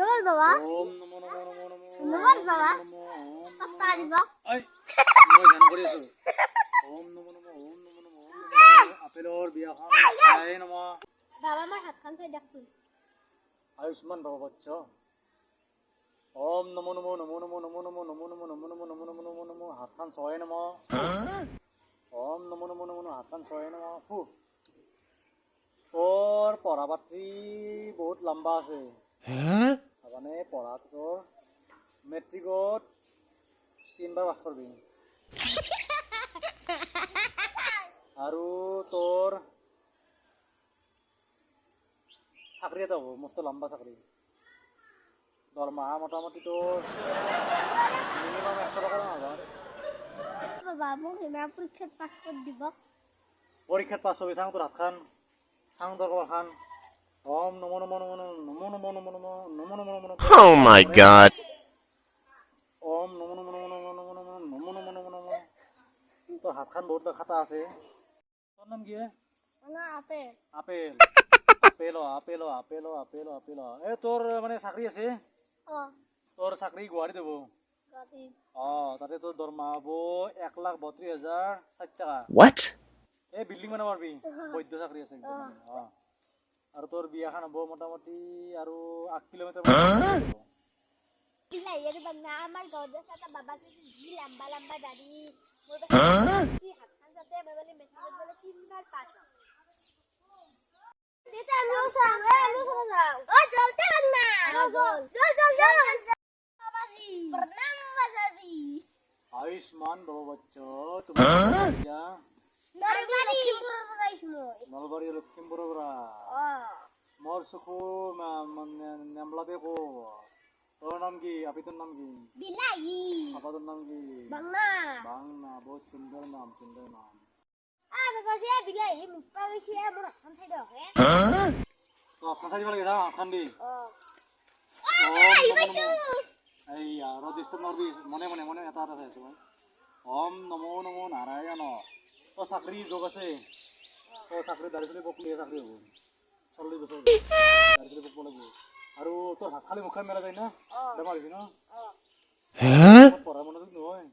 নমঃ বাবা ওম নমো নমো নমো নমো নমঃ বাবা পাঁচটা দিব আই মই ধ্যান কৰি আছো ওম নমো নমো ওম নমো নমো ওম নমো আপেলৰ বিয়াখন আই নমো বাবা মোৰ হাতখন চাই দেখছোন আয়ুষ্মান বাবা বচ্চ ওম নমো নমো নমো নমো নমো নমো নমো নমো নমো নমো নমো নমো নমো নমো হাতখন ছয় নমো ওম নমো নমো নমো হাতখন ছয় নমো ফু তোৰ পঢ়া পাতি বহুত লম্বা আছে মানে পঢ়া তোৰ মেট্ৰিকত 3 বাৰ পাছ কৰবি আৰু তোৰ চাকৰি এটা হ'ব মস্ত লম্বা চাকৰি দৰমহা মোটামুটি তোৰ মিনিমাম 100 টকা হাজাৰ বাবা মোক ইমান পৰীক্ষাত পাছ কৰি দিব পৰীক্ষাত পাছ হ'বি চাওঁ তোৰ হাতখন চাওঁ তোৰ কবাৰখন ওম নমো নমো নমো নমো নমো নমো নমো নমো নমো নমো Oh my god. ওম নমো নমো নমো নমো নমো নমো নমো নমো নমো নমো তোৰ হাতখন বহুত খাটা আছে তোৰ নাম কি না apple apple apple apple apple apple apple এই তোৰ মানে চাকৰি আছে তোৰ চাকৰি গুৱাহাটীত হ'ব তাতে তোৰ দৰমহা হ'ব 1,32,060 টকা What? এই বিল্ডিং বনাব পাৰবি বৈদ্য চাকৰি আছে আৰু তোৰ বিয়াখন হ'ব মোটামুটি আৰু 8 কিলোমিটাৰ বিলাই আৰু বাংলা আমাৰ গাঁৱত আছে এটা বাবা আছে যি লম্বা লম্বা দাড়ি মোৰ পাছে হাতখন যাতে বেবলি মেট্ৰিকত বলে 3 বাৰ পাছ তেতা আমিও চাও যাও ও জলতে বাংলা জল বাবাজি প্রণাম বাবাজি আয়ুষ্মান বাবা বচ্চা তোমাৰ বিয়া নলবাৰী নলবাৰী লখিমপুৰৰ পৰা মোৰ চকু নেমলাতে কো তোৰ নাম কি আপিটোৰ নাম কি বিলাই আপাটোৰ নাম কি বাংলা বাংলা বহুত সুন্দৰ নাম বাবাজি বিলাই মুপা গৈছে মোৰ হাতখন চাই দক খাঁচা দিব লাগে যা খান দি এইয়া ৰদিষ্ট নৰবি মনে মনে মনে এটা এটা চাইছো মই ওম নমো নমো নাৰায়ণ তোৰ চাকৰি যোগ আছে তোৰ চাকৰি দাড়ি চলি বকলিয়ে চাকৰি হ'ব 40 বছৰ দাড়ি চলি বকব লাগিব আৰু তোৰ ভাত খালি মুখে মেলা যায় না বেমাৰ হৈছে ন পঢ়া মনোযোগ নহয়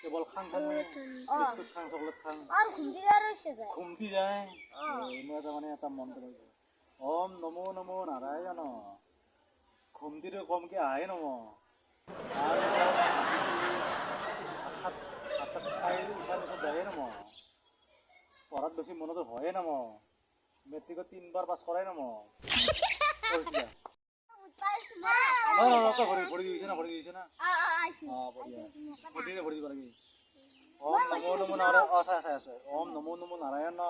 কেৱল খাং বিস্কুট খাং চকলেট খাং আৰু ঘুমটি যায় মই এটা মানে এটা মন পেলাইছো ওম নমো নমো নাৰায়ণ ঘুমটিটো কমকে আহে নম ভাত চাত খাই উঠাৰ পিছত যায়ে নম পঢ়াত বেছি মনোযোগ হয়ে নম মেট্ৰিকত 3 বাৰ পাছ কৰাই নম ভৰি দিছে না ভৰি দিব লাগে ওম নমো নমো নাৰায়ণ ওম নমো নমো নাৰায়ণ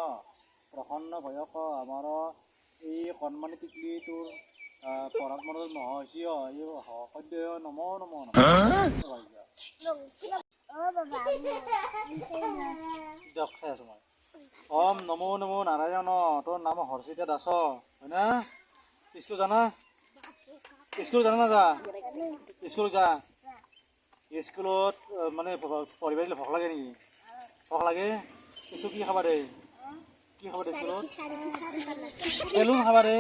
প্ৰসন্ন ভয়ক আমাৰ এই কণমানি টিকলি তোৰ পঢ়াত মনোযোগ নহৈছি সদ্য নমো নমো দিয়ক চাই আছো মই ওম নমো নমো নাৰায়ণ তোৰ নাম হৰ্ষিতা দাস হয় না স্কুল জানা না যা স্কুল যা স্কুলত মানে পঢ়িব দিলে ভোক লাগে নেকি ভোক লাগে কিছু কি খাবা দে স্কুলত বেলুন খাবা দে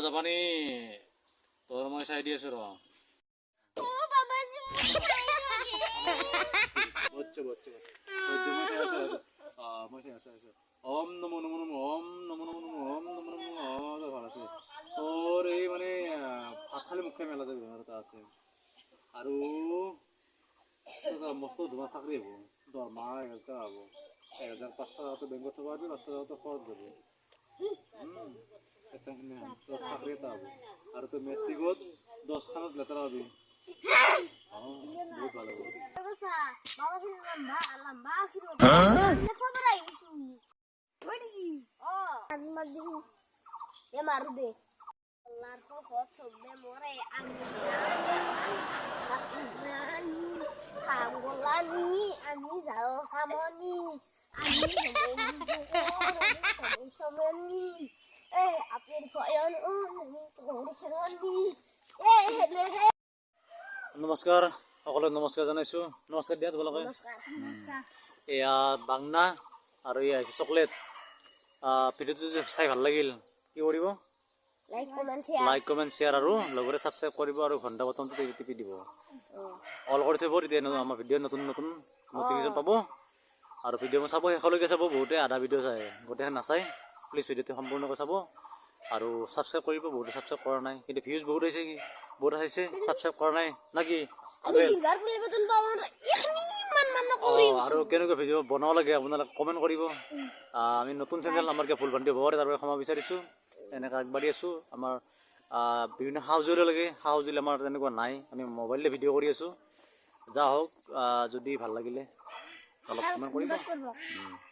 যাবানি তোৰ মই চাই দি আছো ওম নমো নমো নমো ওম নমো নমো নমো ওম নমো নমো ভাল আছে তোৰ এই মানে ভাত খালি মুখে মেলা যাব এটা আছে আৰু মস্ত ধুমা চাকৰি হ'ব দৰমহা 1,000 হ'ব 1,500 বেংকত থব পাৰবি 500 খৰচ যাব তোৰ চাকৰি এটা হ'ব আৰু তোৰ মেট্ৰিকত 10 খানত লেটাৰ পাবি বহুত ভাল হ'ব মাৰো দে মৰে আমি যাওঁ চামনি নমস্কাৰ সকলোকে নমস্কাৰ জনাইছোঁ নমস্কাৰ দিয়া তোমালোকে এয়া বাংনা আৰু এয়া হৈছে চকলেট ভিডিঅ'টো যদি চাই ভাল লাগিল কি কৰিব like comment share like comment share আৰু লগতে ছাবস্ক্ৰাইব কৰিব আৰু ঘণ্টা বটনটো টিপি দিব অল কৰি থ'ব তেতিয়া আমাৰ ভিডিঅ' নতুন নতুন নটিফিকেশ্যন পাব আৰু ভিডিঅ' চাব শেষলৈকে চাব বহুতে আধা ভিডিঅ' চায় গোটেইখন নাচায় প্লিজ ভিডিঅ'টো সম্পূৰ্ণকৈ চাব আৰু ছাবস্ক্ৰাইব কৰিব বহুতে ছাবস্ক্ৰাইব কৰা নাই কিন্তু ভিউজ বহুত হৈছে কি বহুত আহিছে ছাবস্ক্ৰাইব কৰা নাই না কি আমি সিলভাৰ প্লে বাটন পাবো না এখনি মান নকৰি আৰু কেনেকুৱা ভিডিঅ' বনাব লাগে আপোনালোকে কমেণ্ট কৰিব আমি নতুন চেনেল আমাৰ কিয় ভুল ভ্ৰান্তি হ'ব পাৰে তাৰ বাবে ক্ষমা বিচাৰিছোঁ এনেকৈ আগবাঢ়ি আছোঁ আমাৰ বিভিন্ন সা সঁজুলি লাগে সা সঁজুলি আমাৰ তেনেকুৱা নাই আমি মোবাইলতে ভিডিঅ' কৰি আছোঁ যা হওক যদি ভাল লাগিলে অলপ কমেণ্ট কৰিব কৰিব